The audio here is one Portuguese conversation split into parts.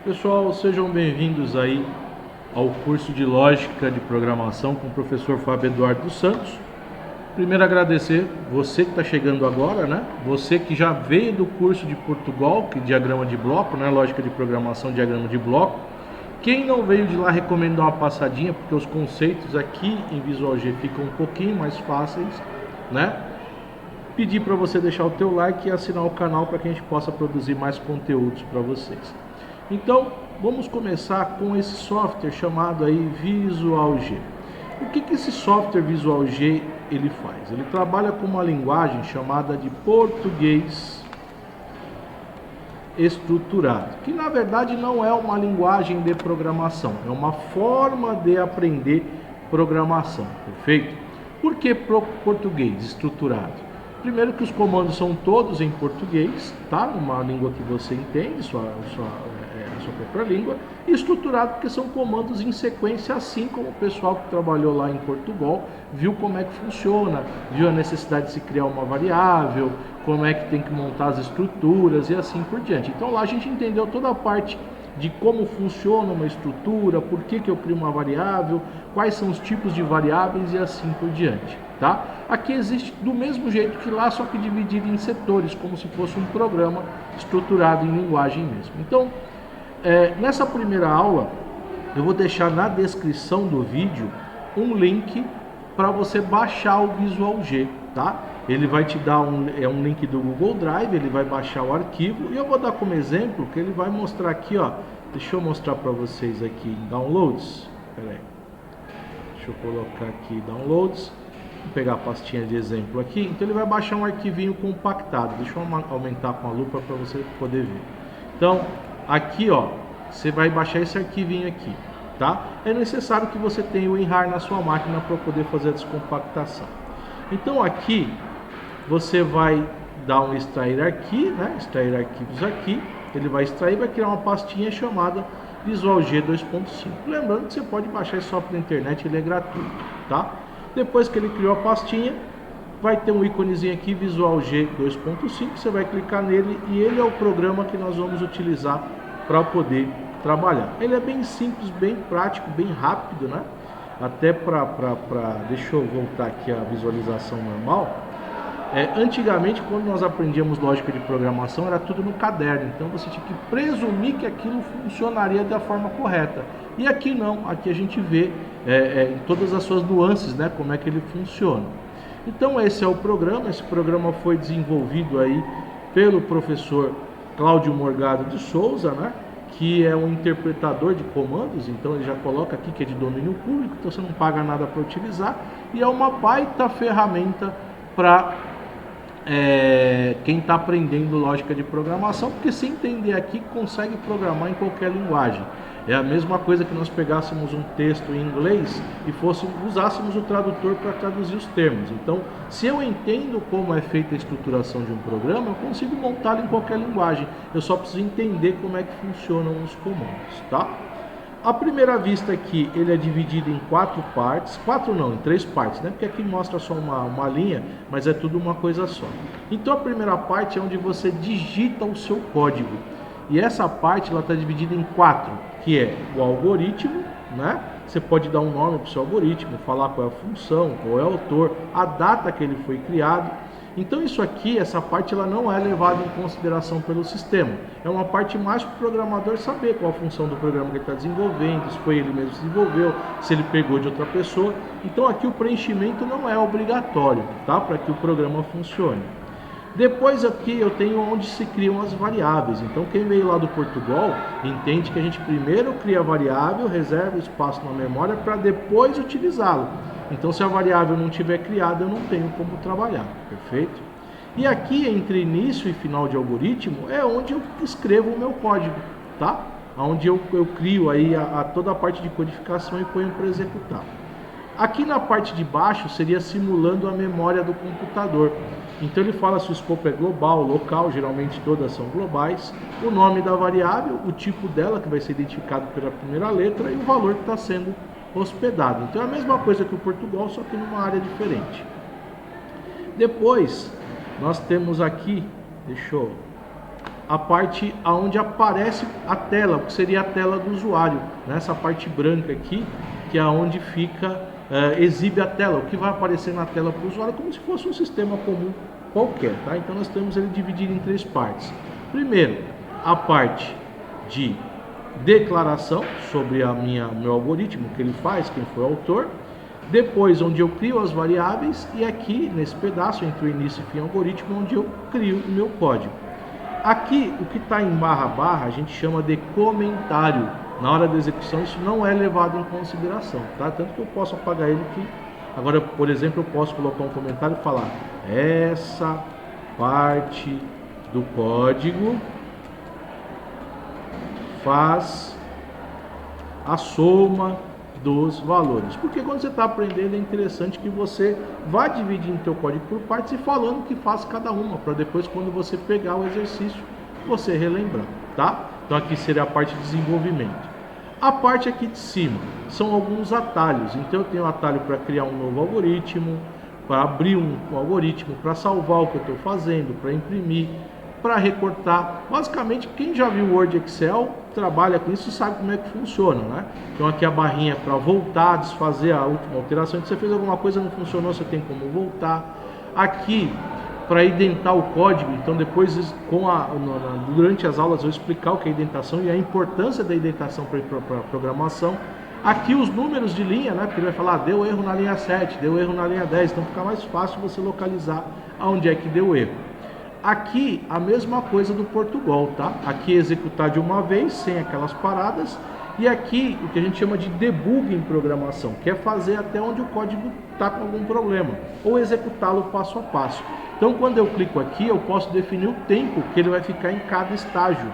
Pessoal, sejam bem-vindos aí ao curso de Lógica de Programação com o professor Fábio Eduardo dos Santos. Primeiro agradecer você que está chegando agora, né? Você que já veio do curso de Portugal, que é diagrama de bloco, né? Lógica de Programação, diagrama de bloco. Quem não veio de lá, recomendo dar uma passadinha, porque os conceitos aqui em Visual G ficam um pouquinho mais fáceis, né? Pedir para você deixar o teu like e assinar o canal para que a gente possa produzir mais conteúdos para vocês. Então, vamos começar com esse software chamado aí Visual G. O que esse software Visual G ele faz? Ele trabalha com uma linguagem chamada de português estruturado, que na verdade não é uma linguagem de programação, é uma forma de aprender programação, perfeito? Por que português estruturado? Primeiro que os comandos são todos em português, tá? Uma língua que você entende, a sua própria língua, e estruturado porque são comandos em sequência, assim como o pessoal que trabalhou lá em Portugal viu como é que funciona, viu a necessidade de se criar uma variável, como é que tem que montar as estruturas e assim por diante. Então lá a gente entendeu toda a parte de como funciona uma estrutura, por que eu crio uma variável, quais são os tipos de variáveis e assim por diante. Tá? Aqui existe do mesmo jeito que lá, só que dividido em setores, como se fosse um programa estruturado em linguagem mesmo. Então, nessa primeira aula, eu vou deixar na descrição do vídeo um link para você baixar o Visual G, tá? Ele vai te dar um link do Google Drive, ele vai baixar o arquivo, e eu vou dar como exemplo que ele vai mostrar aqui, ó. Deixa eu mostrar para vocês aqui em Downloads. Pera aí. Deixa eu colocar aqui Downloads. Vou pegar a pastinha de exemplo aqui. Então ele vai baixar um arquivinho compactado. Deixa eu aumentar com a lupa para você poder ver. Então, aqui, ó, você vai baixar esse arquivinho aqui, tá? É necessário que você tenha o WinRAR na sua máquina para poder fazer a descompactação. Então aqui você vai dar um extrair aqui, né? Extrair arquivos aqui. Ele vai extrair, vai criar uma pastinha chamada Visual G 2.5. Lembrando que você pode baixar esse software na internet, ele é gratuito, tá? Depois que ele criou a pastinha, vai ter um íconezinho aqui, Visual G 2.5, você vai clicar nele e ele é o programa que nós vamos utilizar para poder trabalhar. Ele é bem simples, bem prático, bem rápido, né? Até deixa eu voltar aqui a visualização normal. Antigamente, quando nós aprendíamos lógica de programação, era tudo no caderno, então você tinha que presumir que aquilo funcionaria da forma correta. E aqui não, aqui a gente vê em todas as suas nuances, né, como é que ele funciona. Então esse é o programa, esse programa foi desenvolvido aí pelo professor Cláudio Morgado de Souza, né, que é um interpretador de comandos, então ele já coloca aqui que é de domínio público, então você não paga nada para utilizar, e é uma baita ferramenta para quem está aprendendo lógica de programação, porque se entender aqui, consegue programar em qualquer linguagem. É a mesma coisa que nós pegássemos um texto em inglês e usássemos o tradutor para traduzir os termos. Então, se eu entendo como é feita a estruturação de um programa, eu consigo montá-lo em qualquer linguagem. Eu só preciso entender como é que funcionam os comandos, tá? À primeira vista aqui, ele é dividido em em 3 partes, né? Porque aqui mostra só uma linha, mas é tudo uma coisa só. Então a primeira parte é onde você digita o seu código. E essa parte ela está dividida em 4, que é o algoritmo, né? Você pode dar um nome para o seu algoritmo, falar qual é a função, qual é o autor, a data que ele foi criado. Então isso aqui, essa parte ela não é levada em consideração pelo sistema. É uma parte mais para o programador saber qual a função do programa que ele está desenvolvendo, se foi ele mesmo que desenvolveu, se ele pegou de outra pessoa. Então aqui o preenchimento não é obrigatório, tá? Para que o programa funcione. Depois aqui eu tenho onde se criam as variáveis. Então quem veio lá do Portugal entende que a gente primeiro cria a variável, reserva o espaço na memória para depois utilizá-la. Então se a variável não tiver criada, eu não tenho como trabalhar, perfeito? E aqui entre início e final de algoritmo é onde eu escrevo o meu código, tá? Onde eu crio aí toda a parte de codificação e ponho para executar. Aqui na parte de baixo seria simulando a memória do computador. Então ele fala se o escopo é global, local, geralmente todas são globais, o nome da variável, o tipo dela, que vai ser identificado pela primeira letra, e o valor que está sendo hospedado. Então é a mesma coisa que o Portugal, só que numa área diferente. Depois, nós temos aqui, deixa eu a parte onde aparece a tela, que seria a tela do usuário, nessa parte branca aqui, que é onde fica, exibe a tela, o que vai aparecer na tela para o usuário, como se fosse um sistema comum qualquer, tá? Então nós temos ele dividido em 3 partes. Primeiro, a parte de declaração sobre meu algoritmo, o que ele faz, quem foi o autor. Depois, onde eu crio as variáveis, e aqui nesse pedaço entre o início e fim algoritmo, onde eu crio o meu código. Aqui, o que está em barra a gente chama de comentário. Na hora da execução, isso não é levado em consideração, tá? Tanto que eu posso apagar ele aqui. Agora, por exemplo, eu posso colocar um comentário e falar: essa parte do código faz a soma dos valores. Porque quando você está aprendendo, é interessante que você vá dividindo teu código por partes e falando o que faz cada uma, para depois, quando você pegar o exercício, você relembrar, tá? Então aqui seria a parte de desenvolvimento. A parte aqui de cima são alguns atalhos. Então eu tenho um atalho para criar um novo algoritmo, para abrir um algoritmo, para salvar o que eu estou fazendo, para imprimir, para recortar. Basicamente, quem já viu Word e Excel, trabalha com isso, sabe como é que funciona, né? Então aqui a barrinha para voltar, desfazer a última alteração. Se você fez alguma coisa e não funcionou, você tem como voltar. Aqui para indentar o código. Então depois, durante as aulas, eu vou explicar o que é indentação e a importância da indentação para a programação. Aqui os números de linha, né? Porque ele vai falar, deu erro na linha 7, deu erro na linha 10, então fica mais fácil você localizar aonde é que deu erro. Aqui a mesma coisa do Portugal, tá? Aqui executar de uma vez, sem aquelas paradas. E aqui o que a gente chama de debug em programação, que é fazer até onde o código está com algum problema, ou executá-lo passo a passo. Então quando eu clico aqui, eu posso definir o tempo que ele vai ficar em cada estágio,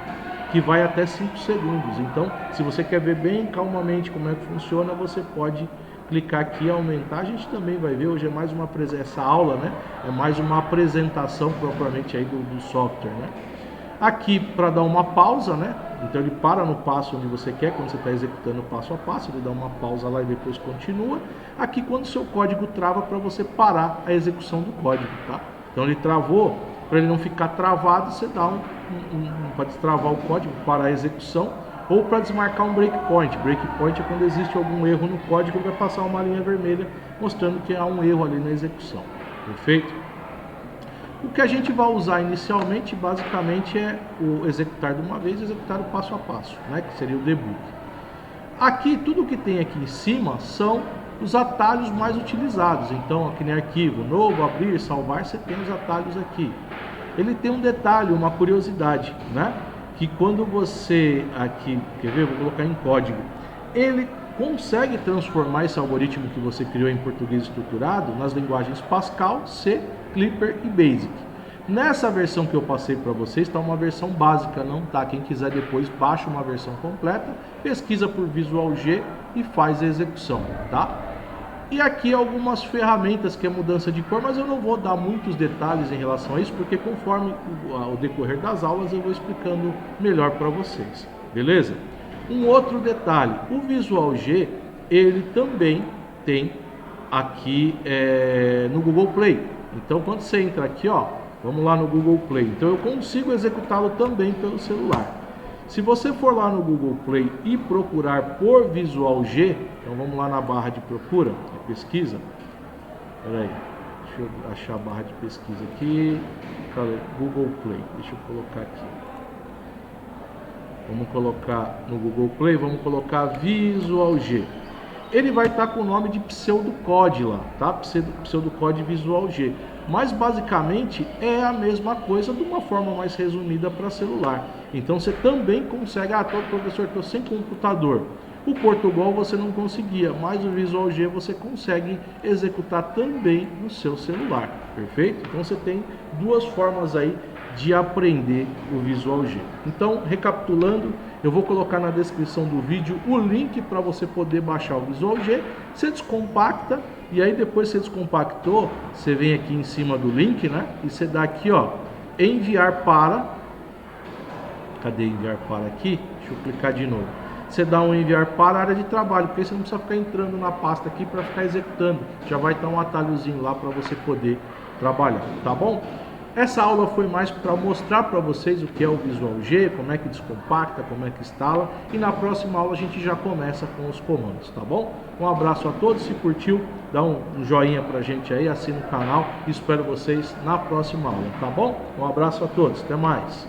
que vai até 5 segundos. Então, se você quer ver bem calmamente como é que funciona, você pode clicar aqui e aumentar. A gente também vai ver, hoje é mais essa aula, né? É mais uma apresentação propriamente aí do software, né? Aqui para dar uma pausa, né? Então ele para no passo onde você quer, quando você está executando passo a passo, ele dá uma pausa lá e depois continua. Aqui quando o seu código trava, para você parar a execução do código, tá? Então ele travou, para ele não ficar travado, você dá para destravar o código, parar a execução, ou para desmarcar um breakpoint. Breakpoint é quando existe algum erro no código, vai passar uma linha vermelha mostrando que há um erro ali na execução. Perfeito? O que a gente vai usar inicialmente, basicamente, é o executar de uma vez e executar o passo a passo, né? Que seria o debug. Aqui, tudo que tem aqui em cima são os atalhos mais utilizados. Então, aqui em arquivo, novo, abrir, salvar, você tem os atalhos aqui. Ele tem um detalhe, uma curiosidade, né? Que quando você aqui, quer ver, vou colocar em código, ele consegue transformar esse algoritmo que você criou em português estruturado nas linguagens Pascal, C, Clipper e Basic. Nessa versão que eu passei para vocês está uma versão básica, não tá? Quem quiser depois baixa uma versão completa, pesquisa por Visual G e faz a execução, tá? E aqui algumas ferramentas que é mudança de cor, mas eu não vou dar muitos detalhes em relação a isso, porque conforme o decorrer das aulas eu vou explicando melhor para vocês, beleza? Um outro detalhe, o Visual G, ele também tem aqui no Google Play. Então quando você entra aqui, ó, vamos lá no Google Play, então eu consigo executá-lo também pelo celular. Se você for lá no Google Play e procurar por Visual G, então vamos lá na barra de procura, pesquisa. Peraí, deixa eu achar a barra de pesquisa aqui. Cadê? Google Play, deixa eu colocar aqui. Vamos colocar no Google Play, vamos colocar Visual G. Ele vai estar com o nome de pseudocode lá, tá? Pseudocode Visual G. Mas basicamente é a mesma coisa de uma forma mais resumida para celular. Então você também consegue, professor, estou sem computador. O Portugal você não conseguia, mas o Visual G você consegue executar também no seu celular, perfeito? Então você tem duas formas aí de aprender o Visual G. Então, recapitulando, eu vou colocar na descrição do vídeo o link para você poder baixar o Visual G. Você descompacta e aí depois que você descompactou, você vem aqui em cima do link, né? E você dá aqui, ó, enviar para. Cadê enviar para aqui? Deixa eu clicar de novo. Você dá um enviar para a área de trabalho, porque você não precisa ficar entrando na pasta aqui para ficar executando. Já vai estar um atalhozinho lá para você poder trabalhar, tá bom? Essa aula foi mais para mostrar para vocês o que é o Visual G, como é que descompacta, como é que instala, e na próxima aula a gente já começa com os comandos, tá bom? Um abraço a todos, se curtiu, dá um joinha pra gente aí, assina o canal e espero vocês na próxima aula, tá bom? Um abraço a todos, até mais!